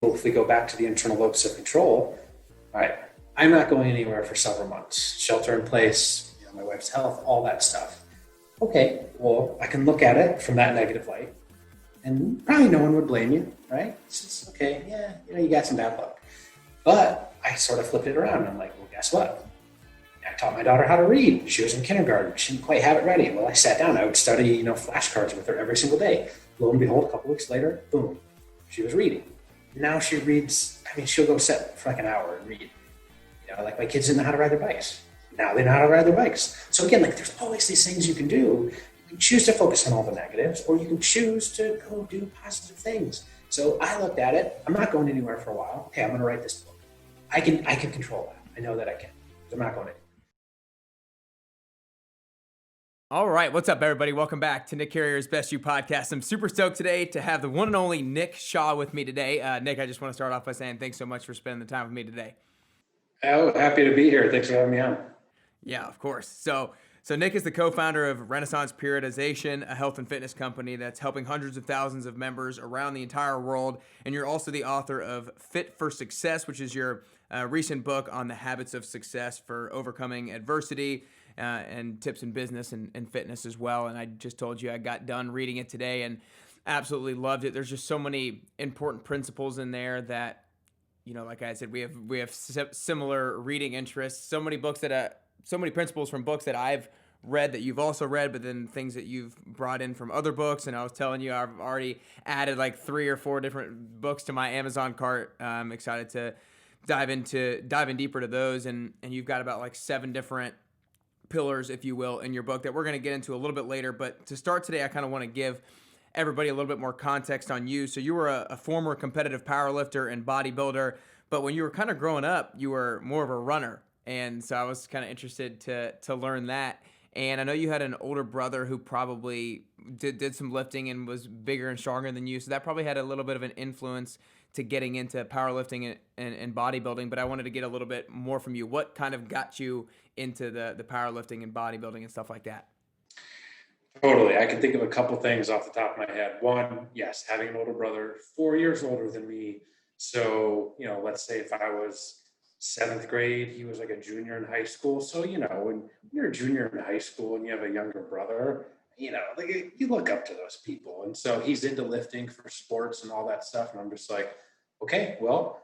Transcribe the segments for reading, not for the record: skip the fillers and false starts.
if we go back to the internal locus of control, all right, I'm not going anywhere for several months, shelter in place, my wife's health, all that stuff. Okay, well, I can look at it from that negative light, and probably no one would blame you, right? It's just, okay, yeah, you got some bad luck. But I sort of flipped it around. I'm like, well, guess what? I taught my daughter how to read. She was in kindergarten. She didn't quite have it ready. Well, I sat down. I would study, flashcards with her every single day. Lo and behold, a couple weeks later, boom, she was reading. Now she reads. I mean, she'll go sit for like an hour and read. Like my kids didn't know how to ride their bikes. Now they know how to ride their bikes. So again, like there's always these things you can do. You can choose to focus on all the negatives, or you can choose to go do positive things. So I looked at it. I'm not going anywhere for a while. Okay, I'm going to write this book. I can control that. I know that I can. I'm not going anywhere. All right, what's up, everybody? Welcome back to Nick Carrier's Best You podcast. I'm super stoked today to have the one and only Nick Shaw with me today. Nick, I just want to start off by saying thanks so much for spending the time with me today. Oh, happy to be here. Thanks for having me on. Yeah, of course. So Nick is the co-founder of Renaissance Periodization, a health and fitness company that's helping hundreds of thousands of members around the entire world. And you're also the author of Fit for Success, which is your recent book on the habits of success for overcoming adversity. And tips in business and fitness as well. And I just told you I got done reading it today and absolutely loved it. There's just so many important principles in there that, like I said, we have similar reading interests. So many principles from books that I've read that you've also read, but then things that you've brought in from other books. And I was telling you, I've already added like 3 or 4 different books to my Amazon cart. I'm excited to dive in deeper to those. And you've got about like 7 different pillars, if you will, in your book that we're going to get into a little bit later. But to start today, I kind of want to give everybody a little bit more context on you. So you were a former competitive powerlifter and bodybuilder, but when you were kind of growing up, you were more of a runner. And so I was kind of interested to learn that. And I know you had an older brother who probably did some lifting and was bigger and stronger than you. So that probably had a little bit of an influence to getting into powerlifting and bodybuilding. But I wanted to get a little bit more from you. What kind of got you into the powerlifting and bodybuilding and stuff like that? Totally. I can think of a couple things off the top of my head. One, yes, having an older brother, 4 years older than me. So, let's say if I was 7th grade, he was like a junior in high school. So, when you're a junior in high school and you have a younger brother, like you look up to those people. And so he's into lifting for sports and all that stuff. And I'm just like, okay, well,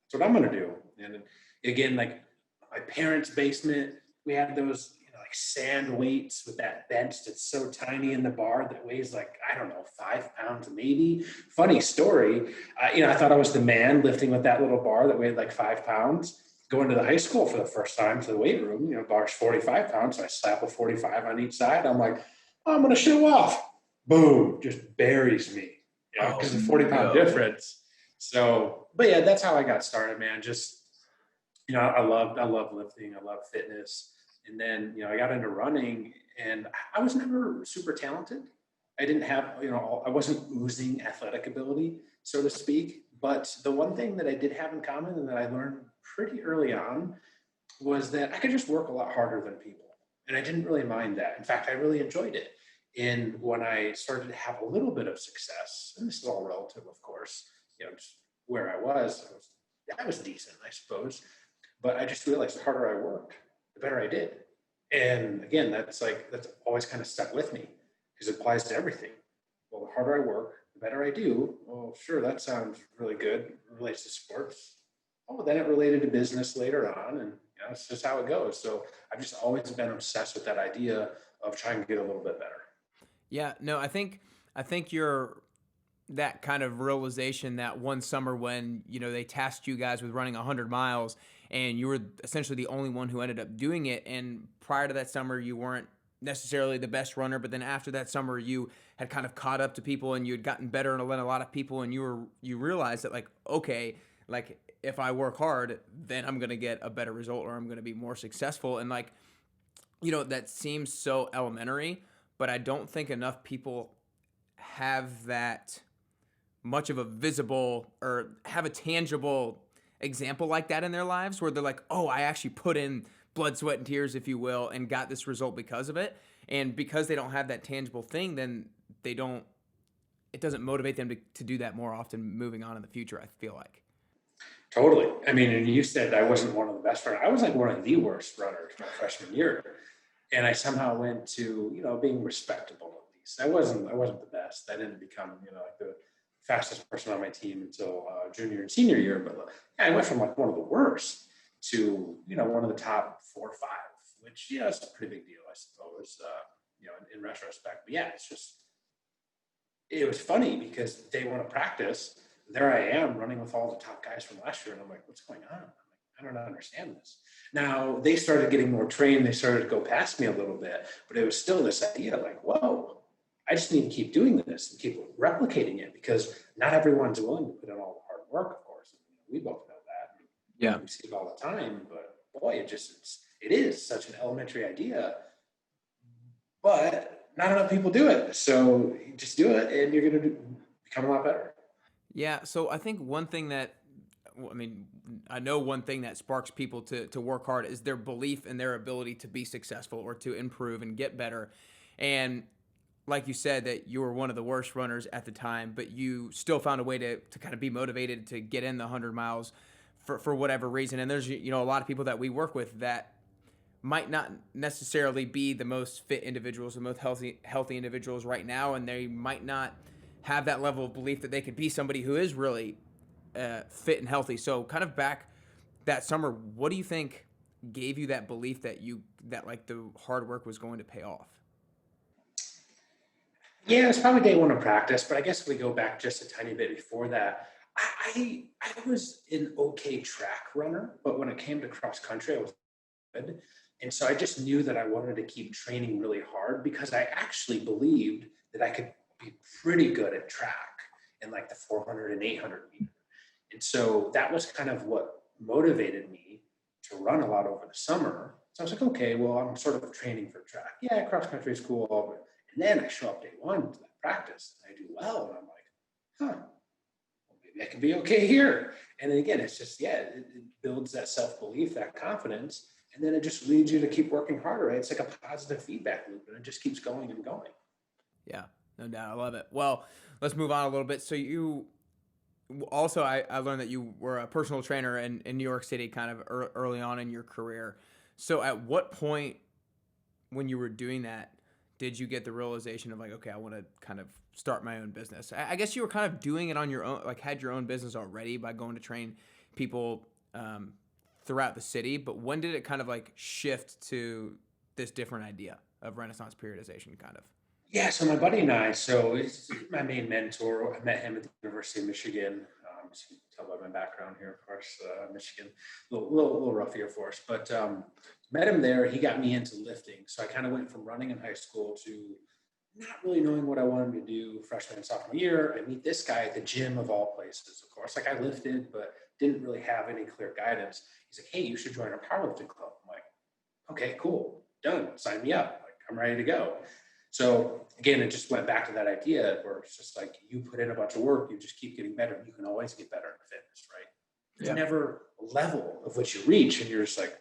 that's what I'm going to do. And again, like my parents' basement, we had those, like sand weights with that bench that's so tiny in the bar that weighs like, I don't know, 5 pounds maybe. Funny story. I thought I was the man lifting with that little bar that weighed like 5 pounds. Going to the high school for the first time to the weight room, bar's 45 pounds. So I slap a 45 on each side. I'm like, I'm going to show off. Boom, just buries me, because of the 40-pound difference. So, but yeah, that's how I got started, man. Just, I love lifting. I love fitness. And then, I got into running and I was never super talented. I didn't have, I wasn't oozing athletic ability, so to speak. But the one thing that I did have in common and that I learned pretty early on was that I could just work a lot harder than people. And I didn't really mind that. In fact, I really enjoyed it. And when I started to have a little bit of success, and this is all relative, of course, just where I was decent, I suppose. But I just realized the harder I worked, the better I did. And again, that's always kind of stuck with me because it applies to everything. Well, the harder I work, the better I do. Well, sure, that sounds really good. It relates to sports. Oh, then it related to business later on. And it's just how it goes. So I've just always been obsessed with that idea of trying to get a little bit better. Yeah, no, I think you're that kind of realization that one summer when, they tasked you guys with running 100 miles and you were essentially the only one who ended up doing it. And prior to that summer, you weren't necessarily the best runner, but then after that summer, you had kind of caught up to people and you had gotten better than a lot of people. And you realized that like, okay, like if I work hard, then I'm going to get a better result or I'm going to be more successful. And like, that seems so elementary, but I don't think enough people have that much of a visible or have a tangible example like that in their lives where they're like, oh, I actually put in blood, sweat, and tears, if you will, and got this result because of it. And because they don't have that tangible thing, then they don't it doesn't motivate them to do that more often moving on in the future, I feel like. Totally. I mean, and you said I wasn't one of the best runners. I was like one of the worst runners my freshman year. And I somehow went to, being respectable at least. I wasn't the best. I didn't become, like the fastest person on my team until junior and senior year. But yeah, I went from like one of the worst to, one of the top 4 or 5, which, it's a pretty big deal, I suppose, in retrospect. But yeah, it was funny because day one of practice, there I am running with all the top guys from last year. And I'm like, what's going on? I'm like, I don't understand this. Now they started getting more trained. They started to go past me a little bit, but it was still this idea like, whoa, I just need to keep doing this and keep replicating it because not everyone's willing to put in all the hard work, of course. We both know that. Yeah. We see it all the time, but boy, it is such an elementary idea, but not enough people do it. So you just do it and you're going to become a lot better. Yeah. So I think one thing that, I mean, I know one thing that sparks people to work hard is their belief in their ability to be successful or to improve and get better. And like you said, that you were one of the worst runners at the time, but you still found a way to kind of be motivated to get in the 100 miles for whatever reason. And there's, a lot of people that we work with that might not necessarily be the most fit individuals, the most healthy individuals right now, and they might not have that level of belief that they could be somebody who is really fit and healthy. So kind of back that summer, what do you think gave you that belief that like the hard work was going to pay off? Yeah, it's probably day one of practice, but I guess if we go back just a tiny bit before that, I was an okay track runner, but when it came to cross country, I was good. And so I just knew that I wanted to keep training really hard because I actually believed that I could be pretty good at track in like the 400 and 800 meter. And so that was kind of what motivated me to run a lot over the summer. So I was like, okay, well, I'm sort of training for track. Yeah, cross country is cool. But, and then I show up day one to that practice and I do well. And I'm like, well, maybe I can be okay here. And then again, it's just, it builds that self-belief, that confidence. And then it just leads you to keep working harder, right? It's like a positive feedback loop and it just keeps going and going. Yeah, no doubt. I love it. Well, let's move on a little bit. So you also, I learned that you were a personal trainer in New York City kind of early on in your career. So at what point when you were doing that, did you get the realization of like, okay, I want to kind of start my own business? I guess you were kind of doing it on your own, like had your own business already by going to train people throughout the city. But when did it kind of like shift to this different idea of Renaissance periodization kind of? Yeah, so my buddy and I, so it's my main mentor. I met him at the University of Michigan. As you can tell by my background here, of course, Michigan, little rough here for us. But met him there. He got me into lifting. So I kind of went from running in high school to not really knowing what I wanted to do freshman and sophomore year. I meet this guy at the gym of all places, of course. Like I lifted, but didn't really have any clear guidance. He's like, hey, you should join our powerlifting club. I'm like, okay, cool, done. Sign me up. Like I'm ready to go. So again, it just went back to that idea where it's just like you put in a bunch of work, you just keep getting better. You can always get better in fitness, right? There's never a level of which you reach and you're just like,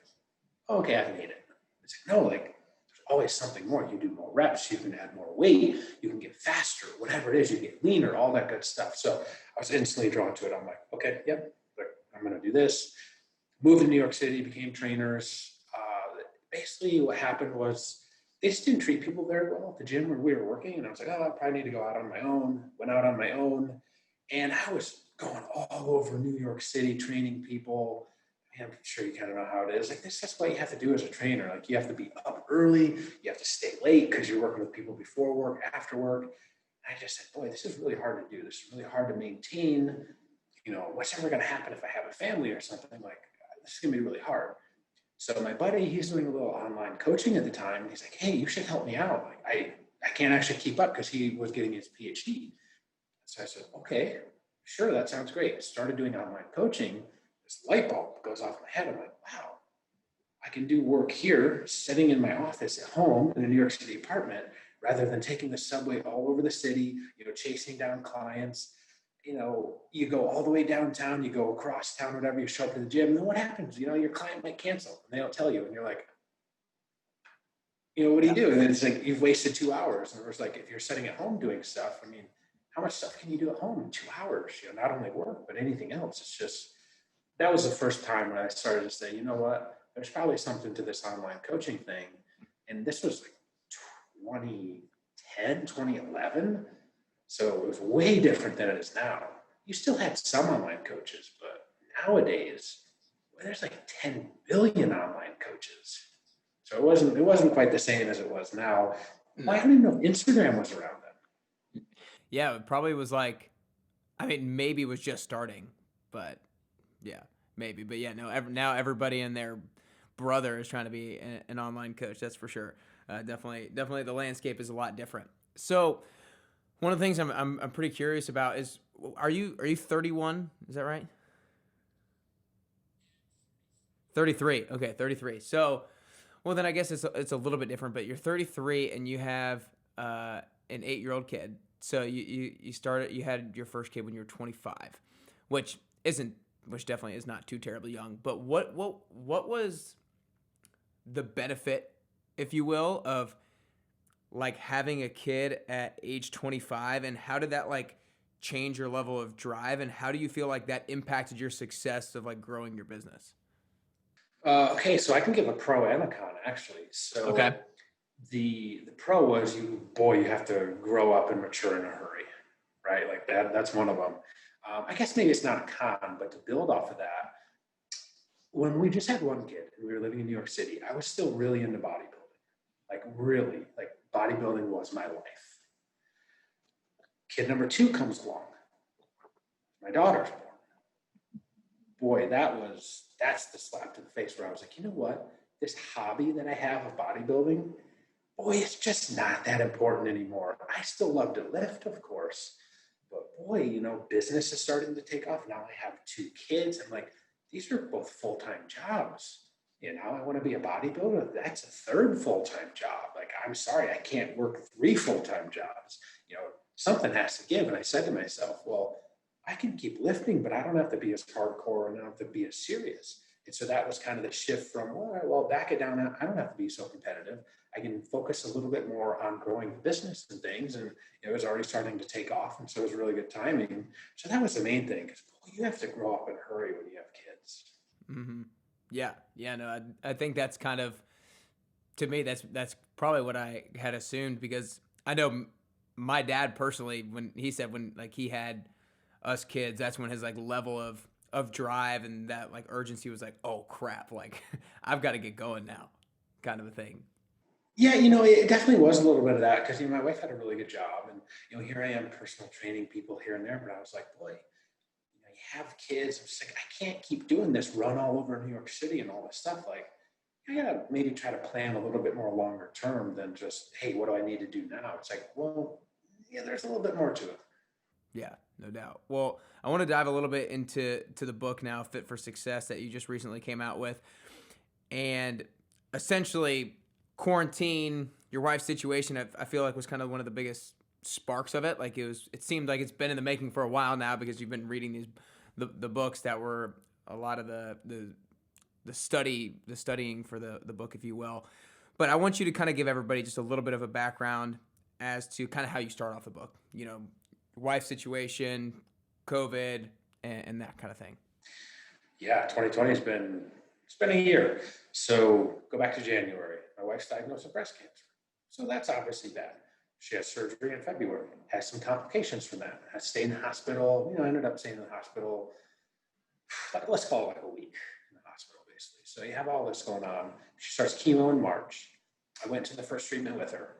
oh, okay, I've made it. It's like, no, like there's always something more. You do more reps, you can add more weight, you can get faster, whatever it is, you get leaner, all that good stuff. So I was instantly drawn to it. I'm like, okay, yep, I'm going to do this. Moved to New York City, became trainers. Basically what happened was, they just didn't treat people very well at the gym where we were working. And I was like, oh, I probably need to go out on my own. Went out on my own. And I was going all over New York City training people. I'm sure you kind of know how it is. Like that's what you have to do as a trainer. Like you have to be up early. You have to stay late because you're working with people before work, after work. And I just said, boy, this is really hard to do. This is really hard to maintain. What's ever going to happen if I have a family or something? Like this is going to be really hard. So my buddy, he's doing a little online coaching at the time. And he's like, hey, you should help me out. Like I can't actually keep up because he was getting his PhD. So I said, okay, sure, that sounds great. Started doing online coaching. This light bulb goes off my head. I'm like, wow, I can do work here, sitting in my office at home in a New York City apartment, rather than taking the subway all over the city, chasing down clients. You go all the way downtown, you go across town, whatever, you show up to the gym, and then what happens? Your client might cancel and they don't tell you. And you're like, what do you do? And then it's like, you've wasted 2 hours. And it was like, if you're sitting at home doing stuff, I mean, how much stuff can you do at home in 2 hours? Not only work, but anything else. It's just, that was the first time when I started to say, you know what, there's probably something to this online coaching thing. And this was like 2010, 2011. So it was way different than it is now. You still had some online coaches, but nowadays, well, there's like 10 billion online coaches. So it wasn't quite the same as it was now. Well, I don't even know if Instagram was around then. Yeah, it probably was like, I mean, maybe it was just starting, but yeah, maybe. But yeah, no, now everybody and their brother is trying to be an online coach. That's for sure. Definitely, the landscape is a lot different. So one of the things I'm pretty curious about is, are you 31? Is that right? 33. Okay, 33. So, well, then I guess it's a little bit different. But you're 33 and you have an 8-year-old kid. So you had your first kid when you were 25, which isn't which definitely is not too terribly young. But what was the benefit, if you will, of like having a kid at age 25, and how did that like change your level of drive, and how do you feel like that impacted your success of like growing your business? Okay, so I can give a pro and a con actually. So Okay. the pro was, you have to grow up and mature in a hurry, right? Like that's one of them. I guess maybe it's not a con, but to build off of that, when we just had one kid and we were living in New York City, I was still really into bodybuilding. Like really, like bodybuilding was my life. Kid number two comes along. My daughter's born. Boy, that's the slap to the face where I was like, you know what? This hobby that I have of bodybuilding, boy, it's just not that important anymore. I still love to lift, of course, but boy, business is starting to take off. Now I have two kids. I'm like, these are both full-time jobs. I want to be a bodybuilder. That's a third full-time job. Like, I'm sorry, I can't work three full-time jobs. Something has to give. And I said to myself, well, I can keep lifting, but I don't have to be as hardcore and I don't have to be as serious. And so that was kind of the shift from, all right, well, back it down. I don't have to be so competitive. I can focus a little bit more on growing the business and things. And it was already starting to take off. And so it was really good timing. So that was the main thing, because you have to grow up in a hurry when you have kids. Mm-hmm. Yeah. Yeah. No, I think that's kind of, to me, that's probably what I had assumed, because I know my dad personally, when he said when like he had us kids, that's when his like level of drive and that like urgency was like, oh crap, like I've got to get going now, kind of a thing. Yeah, it definitely was a little bit of that, because my wife had a really good job, and here I am personal training people here and there, but I was like, boy, you have kids. I'm just like, I can't keep doing this run all over New York City and all this stuff. Like, I gotta maybe try to plan a little bit more longer term than just, hey, what do I need to do now? It's like, well, yeah, there's a little bit more to it. Yeah, no doubt. Well, I want to dive a little bit into the book now, Fit for Success, that you just recently came out with. And essentially, quarantine, your wife's situation, I feel like was kind of one of the biggest sparks of it. Like it seemed like it's been in the making for a while now, because you've been reading the books that were a lot of the studying for the book, if you will. But I want you to kind of give everybody just a little bit of a background as to kind of how you start off the book. Wife situation, COVID, and that kind of thing. Yeah, 2020 it's been a year. So go back to January. My wife's diagnosed with breast cancer. So that's obviously bad. She has surgery in February, has some complications from that, has to stay in the hospital. I ended up staying in the hospital, like, let's call it like a week in the hospital, basically. So you have all this going on. She starts chemo in March. I went to the first treatment with her.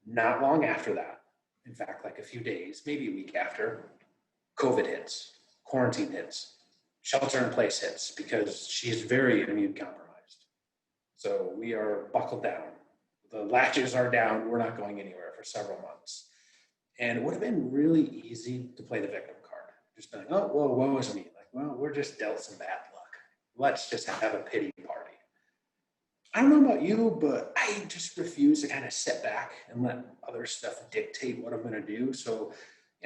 Not long after that, in fact, like a few days, maybe a week after, COVID hits, quarantine hits, shelter in place hits, because she's very immune compromised. So we are buckled down. The latches are down. We're not going anywhere for several months. And it would have been really easy to play the victim card. Just be like, oh, well, woe is me. Like, well, we're just dealt some bad luck. Let's just have a pity party. I don't know about you, but I just refuse to kind of sit back and let other stuff dictate what I'm going to do. So,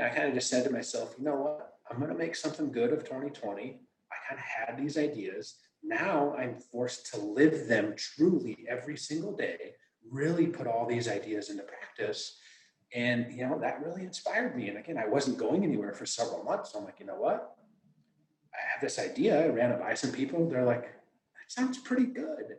I kind of just said to myself, you know what? I'm going to make something good of 2020. I kind of had these ideas. Now I'm forced to live them truly every single day, really put all these ideas into practice. And, that really inspired me. And again, I wasn't going anywhere for several months. So I'm like, you know what? I have this idea. I ran it by some people. They're like, that sounds pretty good.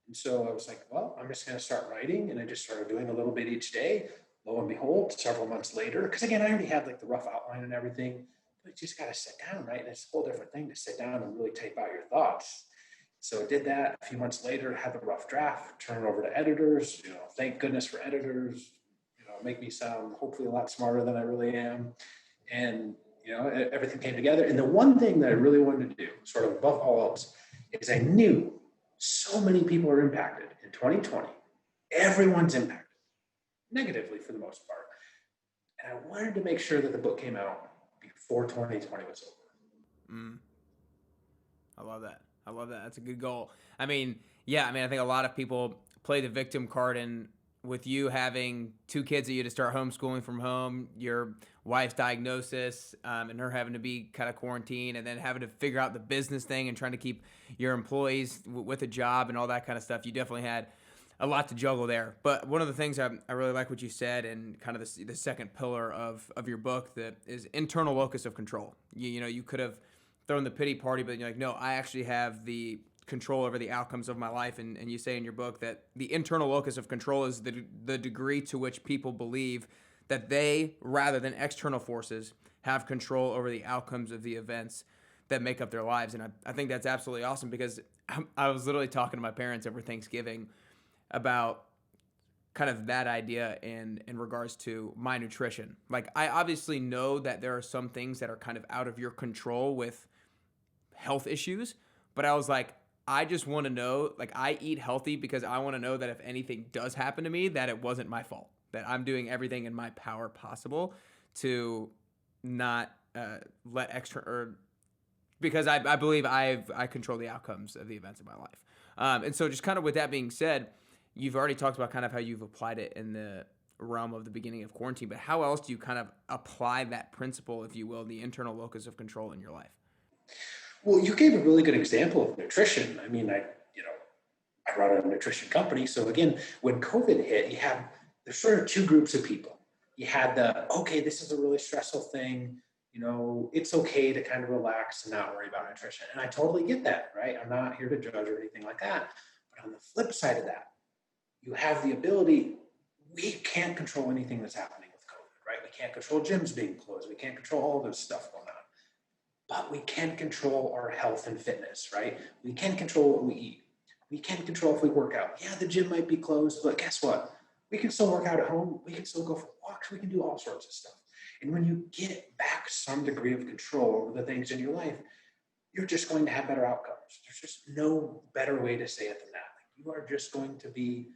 And so I was like, well, I'm just going to start writing. And I just started doing a little bit each day. Lo and behold, several months later, because again, I already had like the rough outline and everything, but you just got to sit down, right? And it's a whole different thing to sit down and really type out your thoughts. So I did that. A few months later, had the rough draft, turn it over to editors. Thank goodness for editors. Make me sound hopefully a lot smarter than I really am. And everything came together. And the one thing that I really wanted to do, sort of above all else, is I knew so many people are impacted in 2020. Everyone's impacted negatively for the most part. And I wanted to make sure that the book came out before 2020 was over. I love that. I love that. That's a good goal. I mean, yeah, I think a lot of people play the victim card, and with you having 2 kids that you had to start homeschooling from home, your wife's diagnosis, and her having to be kind of quarantined, and then having to figure out the business thing and trying to keep your employees with a job and all that kind of stuff, you definitely had a lot to juggle there. But one of the things I really like what you said, and kind of the second pillar of your book, that is internal locus of control. You could have thrown the pity party, but you're like, no, I actually have the control over the outcomes of my life. And you say in your book that the internal locus of control is the degree to which people believe that they, rather than external forces, have control over the outcomes of the events that make up their lives. And I think that's absolutely awesome, because I was literally talking to my parents over Thanksgiving about kind of that idea in regards to my nutrition. Like, I obviously know that there are some things that are kind of out of your control with health issues, but I was like, I just want to know, like, I eat healthy because I want to know that if anything does happen to me, that it wasn't my fault, that I'm doing everything in my power possible to not let extra, or because I believe I control the outcomes of the events of my life. And so just kind of with that being said, you've already talked about kind of how you've applied it in the realm of the beginning of quarantine, but how else do you kind of apply that principle, if you will, the internal locus of control in your life? Well, you gave a really good example of nutrition. I mean, I run a nutrition company. So again, when COVID hit, there's sort of 2 groups of people. You had okay, this is a really stressful thing. It's okay to kind of relax and not worry about nutrition. And I totally get that, right? I'm not here to judge or anything like that. But on the flip side of that, you have the ability, we can't control anything that's happening with COVID, right? We can't control gyms being closed. We can't control all this stuff going on. But we can control our health and fitness, right? We can control what we eat. We can control if we work out. Yeah, the gym might be closed, but guess what? We can still work out at home. We can still go for walks. We can do all sorts of stuff. And when you get back some degree of control over the things in your life, you're just going to have better outcomes. There's just no better way to say it than that. Like, you are just going to be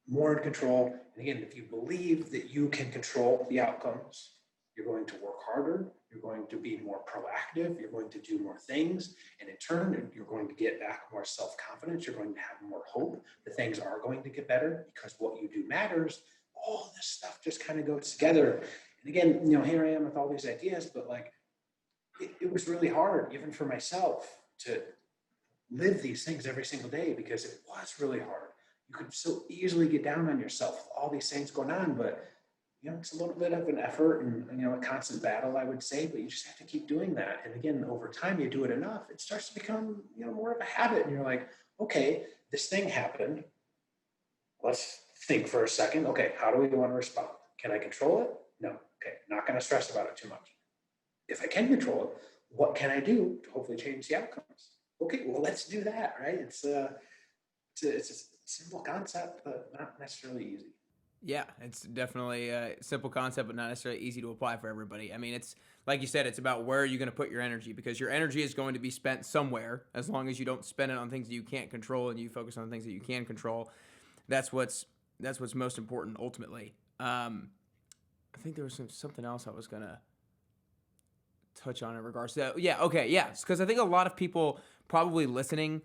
more in control. And again, if you believe that you can control the outcomes, you're going to work harder, you're going to be more proactive, you're going to do more things, and in turn, you're going to get back more self-confidence, you're going to have more hope that things are going to get better because what you do matters. All this stuff just kind of goes together. And again, here I am with all these ideas, but like, it was really hard, even for myself, to live these things every single day, because it was really hard. You could so easily get down on yourself with all these things going on, but it's a little bit of an effort and, a constant battle, I would say, but you just have to keep doing that. And again, over time, you do it enough, it starts to become, more of a habit. And you're like, okay, this thing happened. Let's think for a second. Okay, how do we want to respond? Can I control it? No. Okay, not going to stress about it too much. If I can control it, what can I do to hopefully change the outcomes? Okay, well, let's do that, right? It's a simple concept, but not necessarily easy. Yeah, it's definitely a simple concept, but not necessarily easy to apply for everybody. I mean, it's like you said, it's about where are you going to put your energy, because your energy is going to be spent somewhere. As long as you don't spend it on things that you can't control and you focus on things that you can control, that's what's most important ultimately. I think there was something else I was gonna touch on in regards to that. Yeah, okay, yeah, because I think a lot of people probably listening,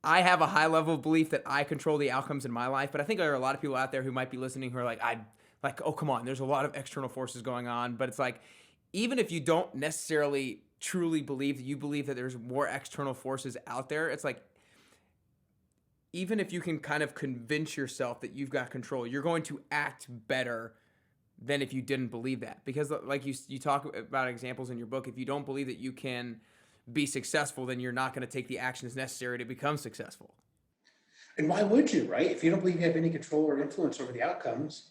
I have a high level of belief that I control the outcomes in my life, but I think there are a lot of people out there who might be listening who are like, oh, come on, there's a lot of external forces going on. But it's like, even if you don't necessarily truly believe that you believe that there's more external forces out there, it's like, even if you can kind of convince yourself that you've got control, you're going to act better than if you didn't believe that. Because like you talk about examples in your book, if you don't believe that you can be successful, then you're not going to take the actions necessary to become successful. And why would you, right? If you don't believe you have any control or influence over the outcomes,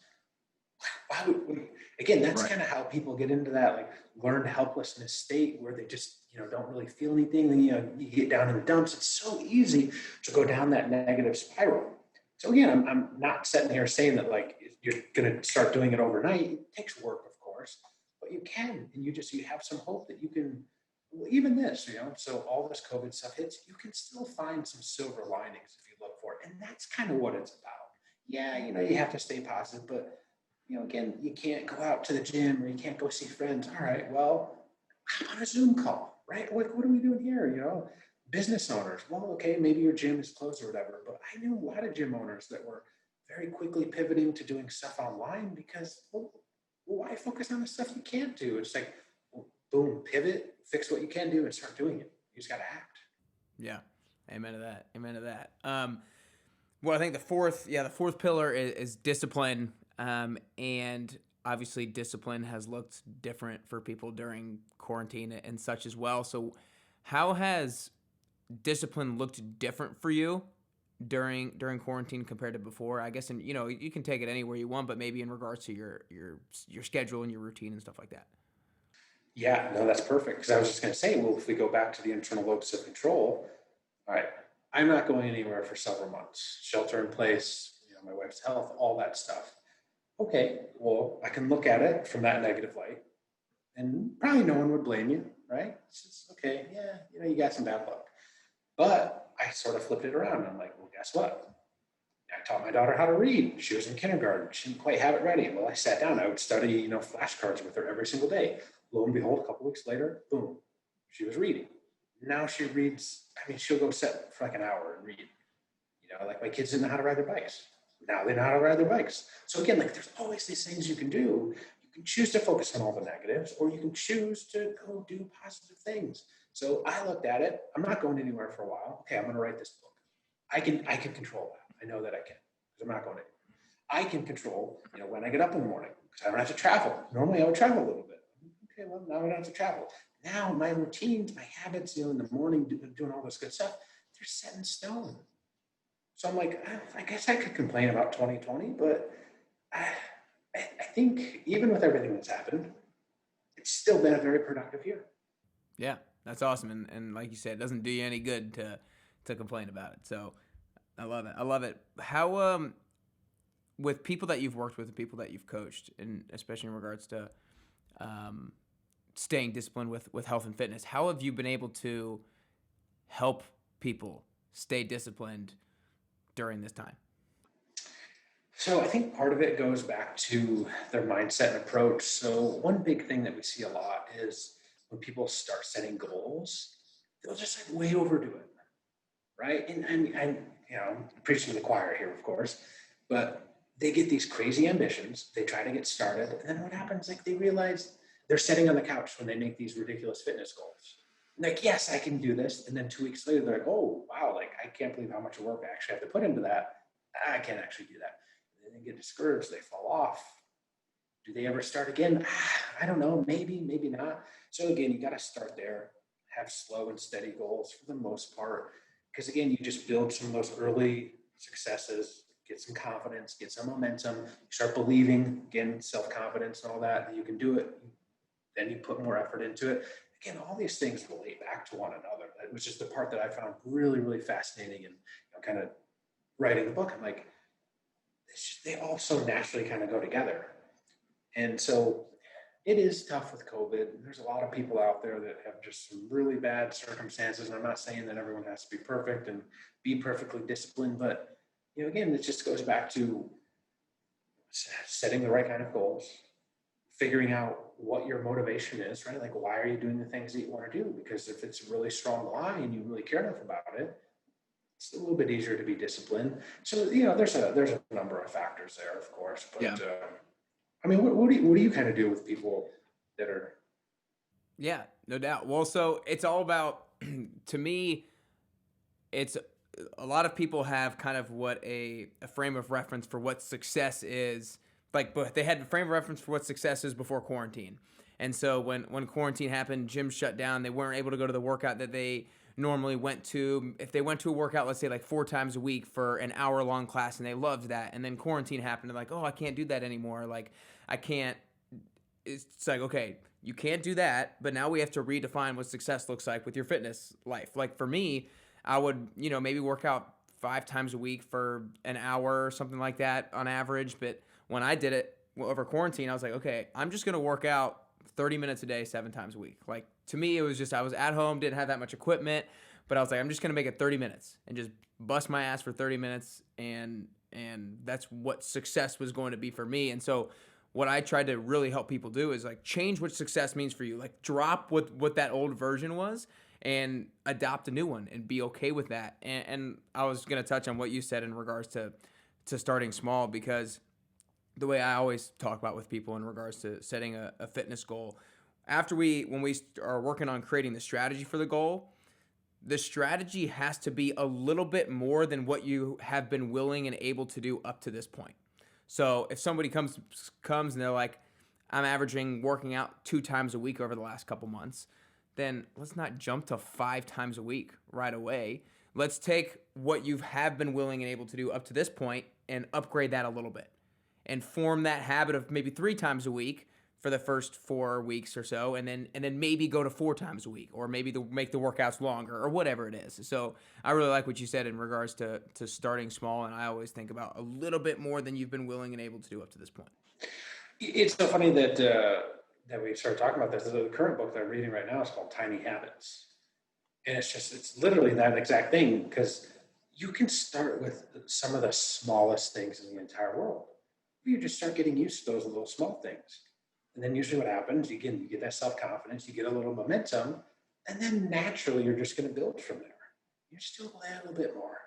why would again, that's Right. kind of how people get into that like learned helplessness state where they just, don't really feel anything. Then, you get down in the dumps. It's so easy to go down that negative spiral. So again, I'm not sitting here saying that like you're going to start doing it overnight. It takes work, of course, but you can, and you have some hope that you can, well, even this, so all this COVID stuff hits, you can still find some silver linings if you look for it. And that's kind of what it's about. Yeah, you have to stay positive, but again, you can't go out to the gym or you can't go see friends. All right, well, how about a Zoom call, right? What are we doing here? Business owners, well, okay, maybe your gym is closed or whatever, but I knew a lot of gym owners that were very quickly pivoting to doing stuff online because, well, why focus on the stuff you can't do? It's like, well, boom, pivot, fix what you can do and start doing it. You just got to act. Yeah. Amen to that. Amen to that. Well, I think the fourth pillar is discipline. And obviously discipline has looked different for people during quarantine and such as well. So how has discipline looked different for you during quarantine compared to before? I guess, and you can take it anywhere you want, but maybe in regards to your schedule and your routine and stuff like that. Yeah, no, that's perfect. Because I was just going to say, well, if we go back to the internal locus of control, all right, I'm not going anywhere for several months. Shelter in place, my wife's health, all that stuff. Okay, well, I can look at it from that negative light, and probably no one would blame you, right? It's just, okay, yeah, you got some bad luck. But I sort of flipped it around. I'm like, well, guess what? I taught my daughter how to read. She was in kindergarten. She didn't quite have it ready. Well, I sat down. I would study, flashcards with her every single day. Lo and behold, a couple weeks later, boom, she was reading. Now she reads. I mean, she'll go sit for like an hour and read. Like my kids didn't know how to ride their bikes. Now they know how to ride their bikes. So again, like there's always these things you can do. You can choose to focus on all the negatives, or you can choose to go do positive things. So I looked at it. I'm not going anywhere for a while. Okay, I'm going to write this book. I can control that. I know that I can because I'm not going anywhere. I can control, when I get up in the morning because I don't have to travel. Normally I would travel a little bit. Okay, well, now I don't have to travel. Now my routines, my habits, in the morning doing all this good stuff, they're set in stone. So I'm like, I guess I could complain about 2020, but I think even with everything that's happened, it's still been a very productive year. Yeah, that's awesome. And like you said, it doesn't do you any good to complain about it. So I love it. I love it. How with people that you've worked with and people that you've coached, and especially in regards to staying disciplined with health and fitness, how have you been able to help people stay disciplined during this time? So I think part of it goes back to their mindset and approach. So one big thing that we see a lot is when people start setting goals, they'll just like way overdo it, right? And I'm preaching to the choir here, of course, but they get these crazy ambitions. They try to get started, and then what happens? Like they realize they're sitting on the couch when they make these ridiculous fitness goals. Like, yes, I can do this, and then 2 weeks later, they're like, oh wow, like I can't believe how much work I actually have to put into that. I can't actually do that. And they get discouraged. They fall off. Do they ever start again? I don't know. Maybe, maybe not. So again, you got to start there. Have slow and steady goals for the most part, because again, you just build some of those early successes, get some confidence, get some momentum. You start believing, again, self-confidence and all that you can do it. Then you put more effort into it. Again, all these things relate back to one another. That was just the part that I found really, really fascinating, and kind of writing the book. I'm like, they all so naturally kind of go together. And so it is tough with COVID. There's a lot of people out there that have just some really bad circumstances. And I'm not saying that everyone has to be perfect and be perfectly disciplined, but again, it just goes back to setting the right kind of goals, figuring out what your motivation is, right? Like, why are you doing the things that you want to do? Because if it's a really strong why and you really care enough about it, it's a little bit easier to be disciplined. So, there's a number of factors there, of course, but Yeah. I mean, what do you kind of do with people that are? Yeah, no doubt. Well, so it's all about, to me, it's a lot of people have kind of what a frame of reference for what success is like, but they had a frame of reference for what success is before quarantine. And so when quarantine happened, gyms shut down. They weren't able to go to the workout that they normally went to. If they went to a workout, let's say like 4 times a week for an hour long class, and they loved that, and then quarantine happened, and like, oh, I can't do that anymore. Like, I can't. It's like, okay, you can't do that, but now we have to redefine what success looks like with your fitness life. Like for me, I would, maybe work out 5 times a week for an hour or something like that on average. But when I did it over quarantine, I was like, okay, I'm just going to work out 30 minutes a day, 7 times a week. Like to me, it was just, I was at home, didn't have that much equipment, but I was like, I'm just going to make it 30 minutes and just bust my ass for 30 minutes. And that's what success was going to be for me. And so what I tried to really help people do is like change what success means for you. Like drop what that old version was and adopt a new one and be okay with that. And I was going to touch on what you said in regards to starting small, because the way I always talk about with people in regards to setting a fitness goal, when we are working on creating the strategy for the goal, the strategy has to be a little bit more than what you have been willing and able to do up to this point. So if somebody comes and they're like, I'm averaging working out 2 times a week over the last couple months, then let's not jump to 5 times a week right away. Let's take what you have been willing and able to do up to this point and upgrade that a little bit and form that habit of maybe 3 times a week for the first 4 weeks or so, and then maybe go to 4 times a week, or maybe make the workouts longer, or whatever it is. So I really like what you said in regards to starting small, and I always think about a little bit more than you've been willing and able to do up to this point. It's so funny that we started talking about this. The current book that I'm reading right now is called Tiny Habits, and it's literally that exact thing, because you can start with some of the smallest things in the entire world. You just start getting used to those little small things. And then usually what happens, you get that self-confidence, you get a little momentum, and then naturally you're just going to build from there. You just do a little bit more.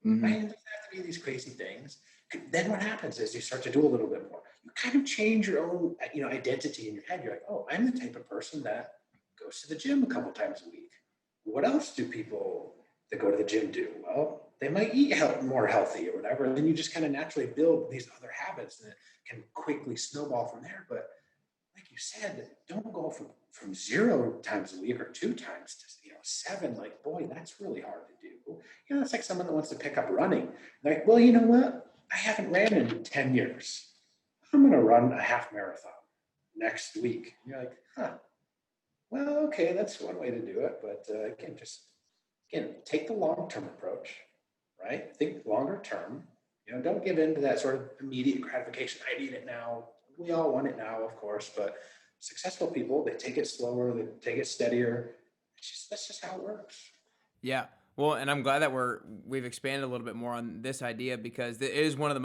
Mm-hmm. Right? It doesn't have to be these crazy things. And then what happens is you start to do a little bit more. You kind of change your own, identity in your head. You're like, oh, I'm the type of person that goes to the gym a couple times a week. What else do people that go to the gym do? Well, they might eat more healthy or whatever. And then you just kind of naturally build these other habits that can quickly snowball from there. But like you said, don't go from 0 times a week or 2 times to 7. Like, boy, that's really hard to do. It's like someone that wants to pick up running. Like, well, you know what? I haven't ran in 10 years. I'm going to run a half marathon next week. And you're like, huh. Well, okay, that's one way to do it. But again, take the long-term approach, right? Think longer term. Don't give in to that sort of immediate gratification. I need it now. We all want it now, of course, but successful people, they take it slower, they take it steadier. That's just how it works. Yeah. Well, and I'm glad that we've expanded a little bit more on this idea, because it is one of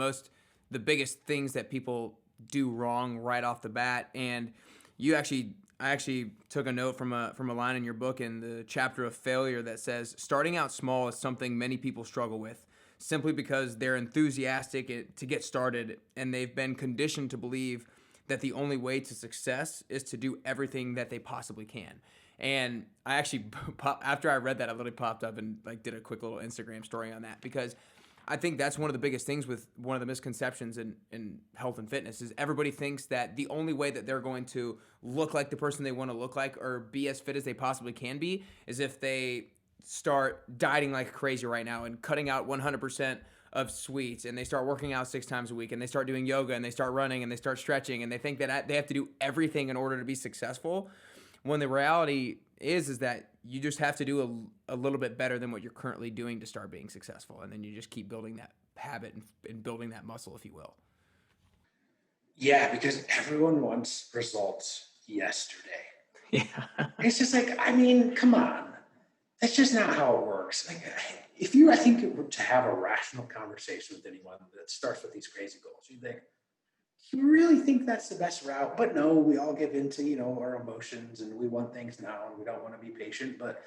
the biggest things that people do wrong right off the bat. And I actually took a note from a line in your book in the chapter of failure that says, starting out small is something many people struggle with, simply because they're enthusiastic to get started, and they've been conditioned to believe that the only way to success is to do everything that they possibly can. And I actually, after I read that, I literally popped up and did a quick little Instagram story on that, because I think that's one of the biggest things with one of the misconceptions in health and fitness is everybody thinks that the only way that they're going to look like the person they want to look like or be as fit as they possibly can be is if they start dieting like crazy right now and cutting out 100% of sweets, and they start working out 6 times a week, and they start doing yoga, and they start running, and they start stretching, and they think that they have to do everything in order to be successful, when the reality is that you just have to do a little bit better than what you're currently doing to start being successful, and then you just keep building that habit and building that muscle, if you will. Yeah, because everyone wants results yesterday. Yeah. It's just like, come on. That's just not how it works. Like, I think to have a rational conversation with anyone that starts with these crazy goals, you think, you really think that's the best route? But no, we all give into, our emotions, and we want things now, and we don't want to be patient. But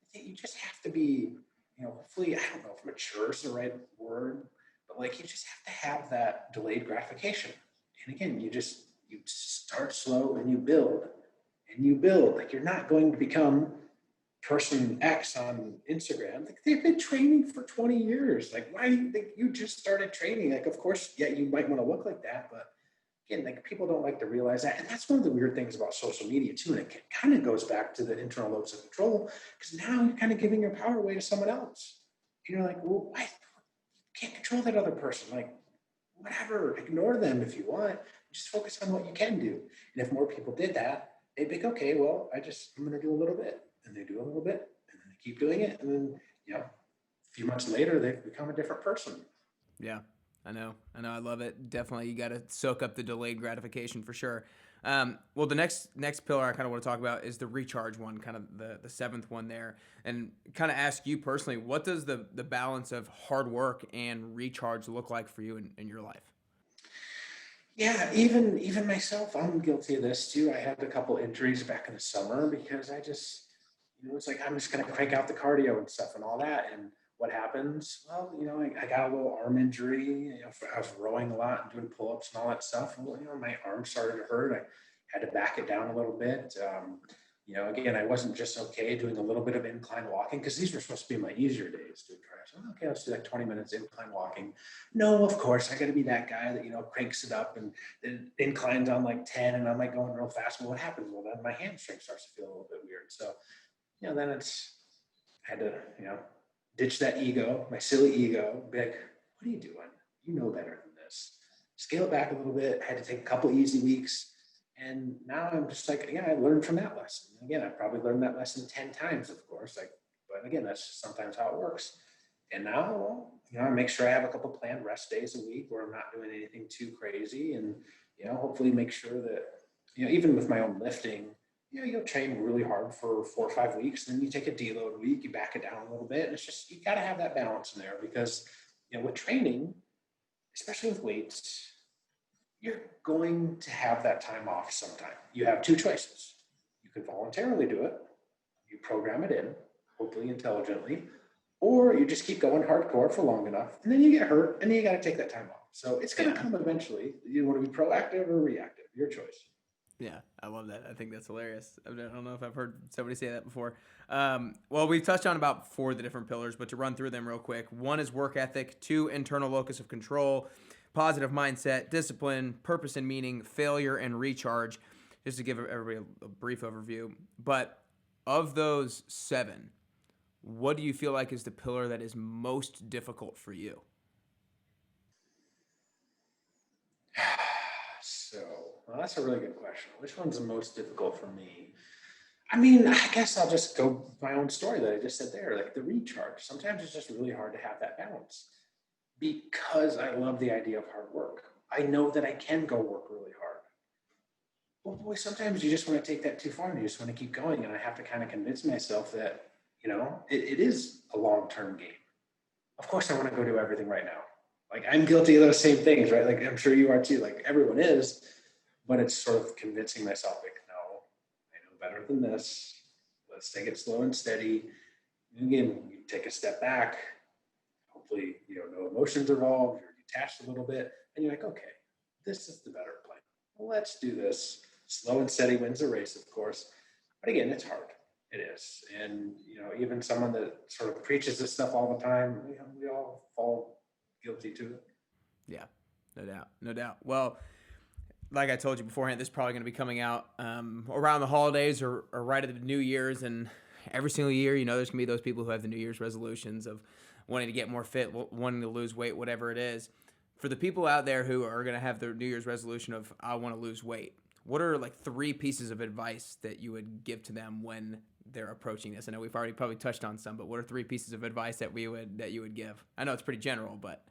I think you just have to be, hopefully, I don't know if mature is the right word, but you just have to have that delayed gratification. And again, you start slow and you build. Like, you're not going to become person X on Instagram. Like, they've been training for 20 years. Like, why do you think you just started training? Like, of course, yeah, you might want to look like that, but again, like people don't like to realize that. And that's one of the weird things about social media too. And it kind of goes back to the internal locus of control, because now you're kind of giving your power away to someone else. And you're like, well, why? Can't control that other person. Like, whatever, ignore them if you want. Just focus on what you can do. And if more people did that, they'd be like, okay, well, I'm going to do a little bit. And they do a little bit, and then they keep doing it. And then, a few months later, they've become a different person. Yeah, I know. I love it. Definitely, you got to soak up the delayed gratification for sure. Well, the next pillar I kind of want to talk about is the recharge one, kind of the seventh one there, and kind of ask you personally, what does the balance of hard work and recharge look like for you in your life? Yeah, even myself, I'm guilty of this too. I had a couple injuries back in the summer because I just, it's like I'm just gonna crank out the cardio and stuff and all that. And what happens? Well, I got a little arm injury. I was rowing a lot and doing pull-ups and all that stuff. Well, my arm started to hurt. I had to back it down a little bit. Again, I wasn't just okay doing a little bit of incline walking because these were supposed to be my easier days doing triathlon. Okay, let's do like 20 minutes incline walking. No, of course, I got to be that guy that, cranks it up and then inclines on like 10 and I'm like going real fast. Well, what happens? Well, then my hamstring starts to feel a little bit weird. So, then I had to, ditch that ego, my silly ego, be like, what are you doing? You know better than this. Scale it back a little bit. I had to take a couple easy weeks. And now I'm just like, yeah, I learned from that lesson. Again, I probably learned that lesson 10 times, of course. But again, that's just sometimes how it works. And now, well, I make sure I have a couple planned rest days a week where I'm not doing anything too crazy. And, hopefully make sure that, even with my own lifting, you'll train really hard for 4 or 5 weeks. Then you take a deload week, you back it down a little bit. And it's just, you got to have that balance in there because, with training, especially with weights, you're going to have that time off sometime. You have two choices. You can voluntarily do it, you program it in, hopefully intelligently, or you just keep going hardcore for long enough, and then you get hurt, and then you got to take that time off. So it's going to come eventually. You want to be proactive or reactive, your choice. Yeah, I love that. I think that's hilarious. I don't know if I've heard somebody say that before. Well, we've touched on about 4 of the different pillars, but to run through them real quick. 1 is work ethic, 2, internal locus of control, positive mindset, discipline, purpose and meaning, failure, and recharge, just to give everybody a brief overview. But of those 7, what do you feel like is the pillar that is most difficult for you? Well, that's a really good question. Which one's the most difficult for me? I mean, I guess I'll just go my own story that I just said there, like the recharge. Sometimes it's just really hard to have that balance because I love the idea of hard work. I know that I can go work really hard. Well, boy, sometimes you just want to take that too far and you just want to keep going. And I have to kind of convince myself that, it is a long-term game. Of course, I want to go do everything right now. Like I'm guilty of those same things, right? Like I'm sure you are too. Like everyone is, but it's sort of convincing myself, like, no, I know better than this. Let's take it slow and steady. And again, you take a step back. Hopefully, no emotions involved. You're detached a little bit, and you're like, okay, this is the better plan. Well, let's do this. Slow and steady wins the race, of course. But again, it's hard. It is, and even someone that sort of preaches this stuff all the time, we all fall guilty to it. Yeah, no doubt, no doubt. Well, like I told you beforehand, this is probably going to be coming out around the holidays or right at the New Year's. And every single year, there's going to be those people who have the New Year's resolutions of wanting to get more fit, wanting to lose weight, whatever it is. For the people out there who are going to have their New Year's resolution of, I want to lose weight, what are like 3 pieces of advice that you would give to them when they're approaching this? I know we've already probably touched on some, but what are 3 pieces of advice that you would give? I know it's pretty general, but.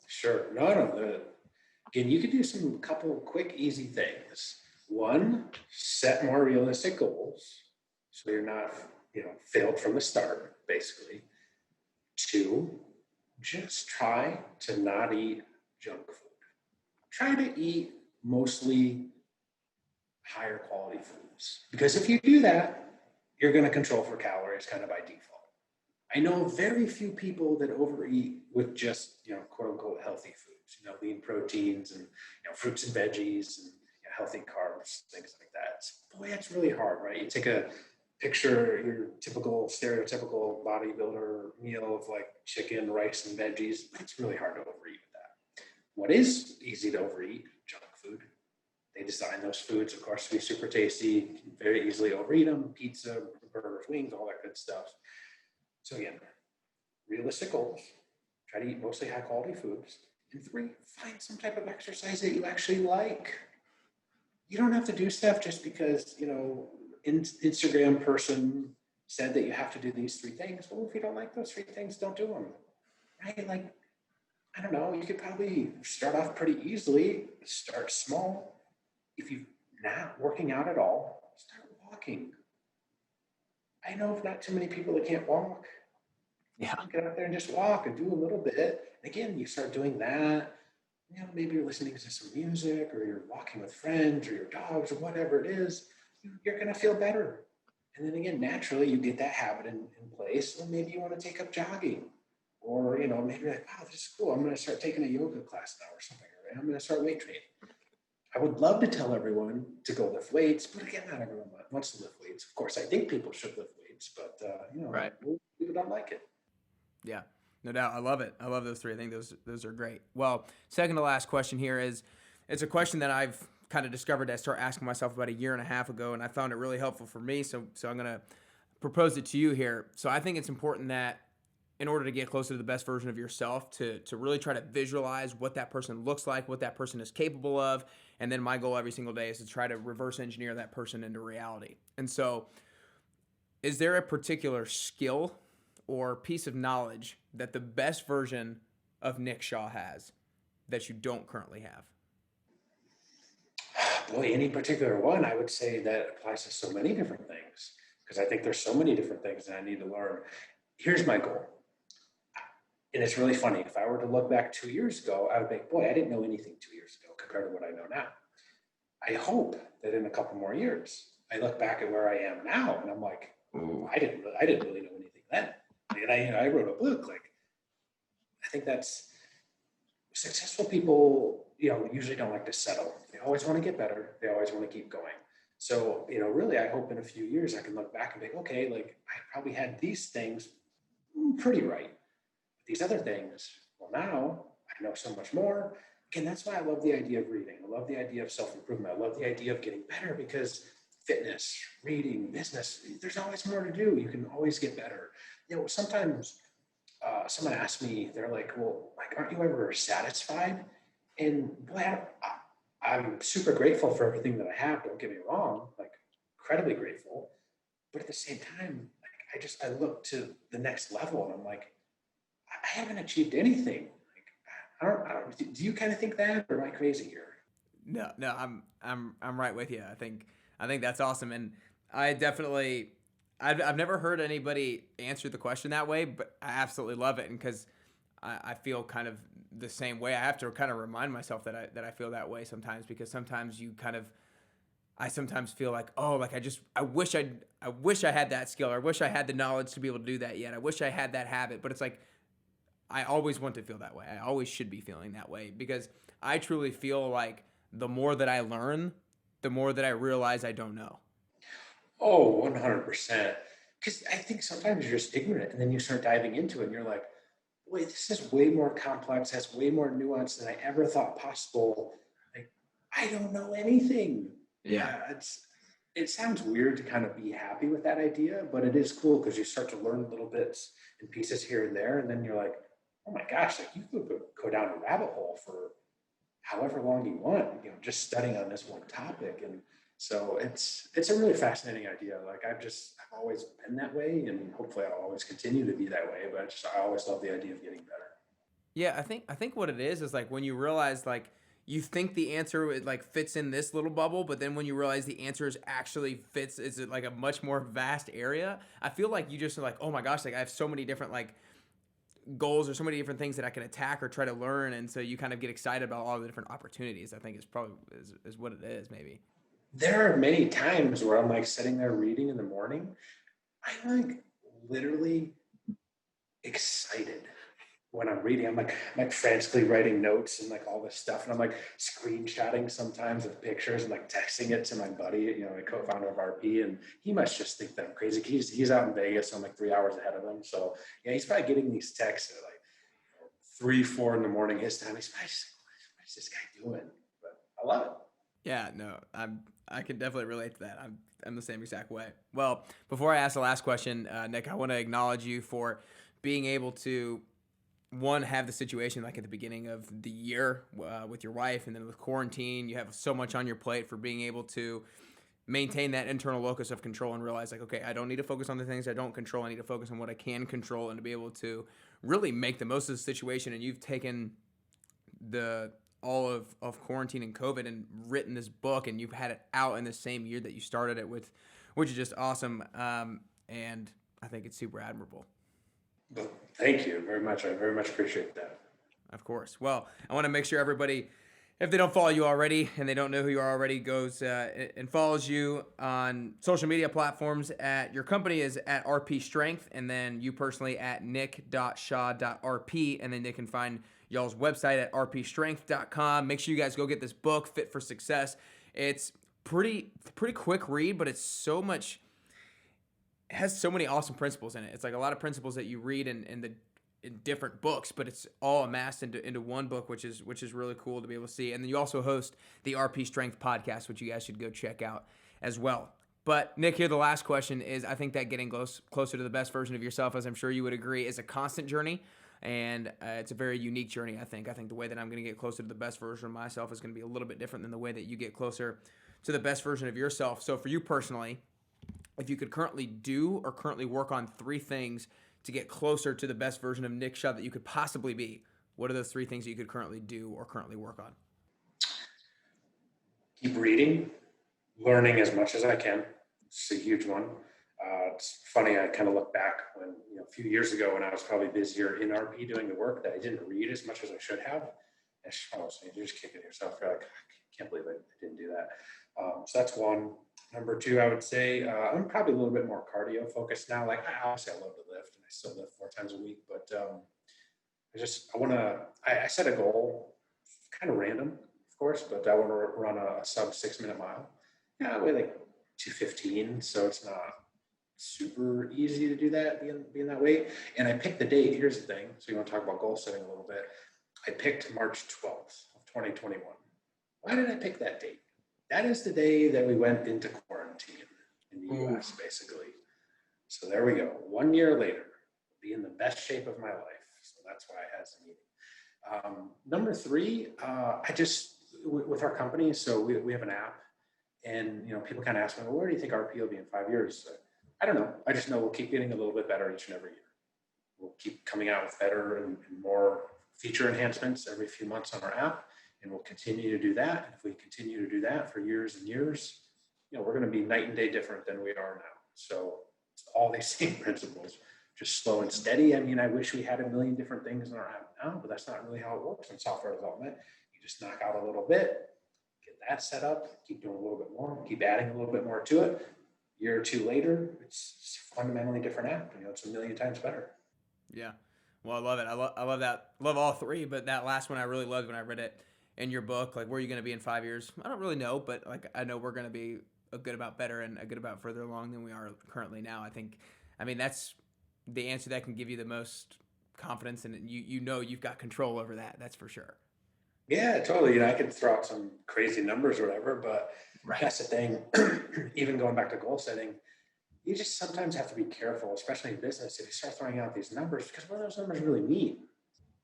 Sure. No. Again, you could do some couple quick, easy things. 1, set more realistic goals so you're not, failed from the start, basically. 2, just try to not eat junk food. Try to eat mostly higher quality foods. Because if you do that, you're going to control for calories kind of by default. I know very few people that overeat with just, quote unquote, healthy foods, lean proteins and, fruits and veggies and healthy carbs, things like that. Boy, that's really hard, right? You take a picture, your typical stereotypical bodybuilder meal of like chicken, rice, and veggies. It's really hard to overeat with that. What is easy to overeat? Junk food. They design those foods, of course, to be super tasty. You can very easily overeat them: pizza, burgers, wings, all that good stuff. So again, realistic goals. Try to eat mostly high quality foods. And 3, find some type of exercise that you actually like. You don't have to do stuff just because, Instagram person said that you have to do these 3 things. Well, if you don't like those 3 things, don't do them. Right? Like, I don't know, you could probably start off pretty easily. Start small. If you're not working out at all, start walking. I know of not too many people that can't walk. Yeah. Get out there and just walk and do a little bit. Again, you start doing that. Maybe you're listening to some music, or you're walking with friends or your dogs or whatever it is. You're going to feel better. And then again, naturally, you get that habit in place. And maybe you want to take up jogging, or, maybe you're like, wow, this is cool. I'm going to start taking a yoga class now or something. Right? I'm going to start weight training. I would love to tell everyone to go lift weights, but again, not everyone wants to lift weights. Of course, I think people should lift weights, but, Right. people don't like it. Yeah, no doubt. I love it. I love those 3. I think those are great. Well, second to last question here is, it's a question that I've kind of discovered, I started asking myself about a year and a half ago, and I found it really helpful for me. So I'm going to propose it to you here. So I think it's important that in order to get closer to the best version of yourself, to really try to visualize what that person looks like, what that person is capable of. And then my goal every single day is to try to reverse engineer that person into reality. And so, is there a particular skill or piece of knowledge that the best version of Nick Shaw has that you don't currently have? Boy, any particular one, I would say that applies to so many different things, because I think there's so many different things that I need to learn. Here's my goal. And it's really funny. If I were to look back 2 years ago, I would think, boy, I didn't know anything 2 years ago compared to what I know now. I hope that in a couple more years, I look back at where I am now and I'm like, oh, I didn't really know anything then. And I wrote a book. Like, I think that's successful people, usually don't like to settle. They always want to get better. They always want to keep going. So, really, I hope in a few years I can look back and think, okay, like I probably had these things pretty right. These other things, well, now I know so much more. Again, that's why I love the idea of reading. I love the idea of self-improvement. I love the idea of getting better, because fitness, reading, business, there's always more to do. You can always get better. Sometimes someone asks me, they're like, well, like, aren't you ever satisfied? And boy, I'm super grateful for everything that I have. Don't get me wrong, like incredibly grateful. But at the same time, like, I look to the next level and I'm like, I haven't achieved anything. Like, I don't. Do you kind of think that, or am I crazy here? No, I'm right with you. I think that's awesome, and I definitely, I've never heard anybody answer the question that way, but I absolutely love it, and because I feel kind of the same way. I have to kind of remind myself that I feel that way sometimes, because sometimes I sometimes feel like, oh, like I wish I had that skill, or I wish I had the knowledge to be able to do that yet. I wish I had that habit, but it's like, I always want to feel that way. I always should be feeling that way, because I truly feel like the more that I learn, the more that I realize I don't know. Oh, 100%. Because I think sometimes you're just ignorant, and then you start diving into it, and you're like, wait, this is way more complex, has way more nuance than I ever thought possible. Like, I don't know anything. Yeah. Yeah, it sounds weird to kind of be happy with that idea, but it is cool because you start to learn little bits and pieces here and there, and then you're like, oh my gosh, like you could go down a rabbit hole for however long you want, just studying on this one topic. And so it's a really fascinating idea. Like I've always been that way, and hopefully I'll always continue to be that way. But I always love the idea of getting better. Yeah, I think what it is like when you realize, like, you think the answer, it like fits in this little bubble, but then when you realize the answer is actually fits, is it like a much more vast area. I feel like you just are like, oh my gosh, like I have so many different like goals or so many different things that I can attack or try to learn, and so you kind of get excited about all the different opportunities. I think is probably is what it is, maybe. There are many times where I'm like sitting there reading in the morning. I'm like literally excited when I'm reading. I'm like frantically writing notes and like all this stuff. And I'm like screenshotting sometimes of pictures and like texting it to my buddy, a co-founder of RP. And he must just think that I'm crazy. He's out in Vegas, so I'm like 3 hours ahead of him. So yeah, he's probably getting these texts at like 3, 4 in the morning his time. He's probably just like, what is this guy doing? But I love it. Yeah, no, I can definitely relate to that. I'm the same exact way. Well, before I ask the last question, Nick, I want to acknowledge you for being able to one have the situation like at the beginning of the year with your wife, and then with quarantine, you have so much on your plate for being able to maintain that internal locus of control and realize like, okay, I don't need to focus on the things I don't control. I need to focus on what I can control, and to be able to really make the most of the situation. And you've taken the all of quarantine and COVID and written this book, and you've had it out in the same year that you started it with, which is just awesome. And I think it's super admirable. Well, thank you very much. I very much appreciate that. Of course. Well, I want to make sure everybody, if they don't follow you already and they don't know who you are already, goes and follows you on social media platforms. At your company is at RP Strength, and then you personally at nick.shaw.rp, and then they can find y'all's website at rpstrength.com. Make sure you guys go get this book, Fit for Success. It's pretty quick read, but it's so much. It has so many awesome principles in it. It's like a lot of principles that you read in different books, but it's all amassed into one book, which is really cool to be able to see. And then you also host the RP Strength podcast, which you guys should go check out as well. But Nick, here the last question is: I think that getting closer to the best version of yourself, as I'm sure you would agree, is a constant journey, and it's a very unique journey. I think the way that I'm going to get closer to the best version of myself is going to be a little bit different than the way that you get closer to the best version of yourself. So for you personally, if you could currently do or currently work on 3 things to get closer to the best version of Nick Shaw that you could possibly be, what are those 3 things that you could currently do or currently work on? Keep reading, learning as much as I can. It's a huge one. It's funny, I kind of look back when, a few years ago when I was probably busier in RP doing the work, that I didn't read as much as I should have. And you're just kicking yourself. You're like, I can't believe I didn't do that. So that's one. Number 2, I would say I'm probably a little bit more cardio focused now. Like, obviously I love to lift, and I still lift 4 times a week, but I set a goal, kind of random, of course, but I want to run a sub 6-minute mile. Yeah, I weigh like 215, so it's not super easy to do that, being that weight. And I picked the date. Here's the thing. So you want to talk about goal setting a little bit. I picked March 12th of 2021. Why did I pick that date? That is the day that we went into quarantine in the US, basically. So there we go. 1 year later, be in the best shape of my life. So that's why I had some meeting. Number 3, with our company, so we have an app, and people kind of ask me, well, where do you think RP will be in 5 years? I don't know. I just know we'll keep getting a little bit better each and every year. We'll keep coming out with better and more feature enhancements every few months on our app. And we'll continue to do that. And if we continue to do that for years and years, we're going to be night and day different than we are now. So it's all these same principles, just slow and steady. I mean, I wish we had a million different things in our app now, but that's not really how it works in software development. You just knock out a little bit, get that set up, keep doing a little bit more, keep adding a little bit more to it. A year or 2 later, it's a fundamentally different app. It's a million times better. Yeah. Well, I love it. I love that. Love all 3, but that last one I really loved when I read it in your book. Like, where are you going to be in 5 years? I don't really know, but like, I know we're going to be a good about better and a good about further along than we are currently now. I mean, that's the answer that can give you the most confidence, and you've got control over that. That's for sure. Yeah, totally. I could throw out some crazy numbers or whatever, but Right. that's the thing. Even going back to goal setting, you just sometimes have to be careful, especially in business, if you start throwing out these numbers, because what do those numbers really mean?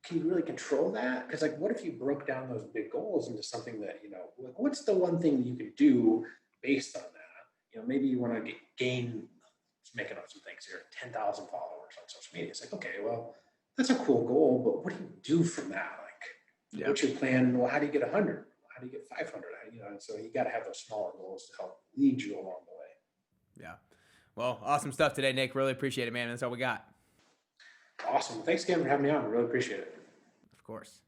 Can you really control that? Because what if you broke down those big goals into something that, what's the one thing that you could do based on that? Maybe you want to gain, just making up some things here, 10,000 followers on social media. It's like, okay, well, that's a cool goal, but what do you do from that? What's your plan? Well, how do you get 100? How do you get 500? And so you got to have those smaller goals to help lead you along the way. Yeah. Well, awesome stuff today, Nick. Really appreciate it, man. That's all we got. Awesome. Thanks again for having me on. I really appreciate it. Of course.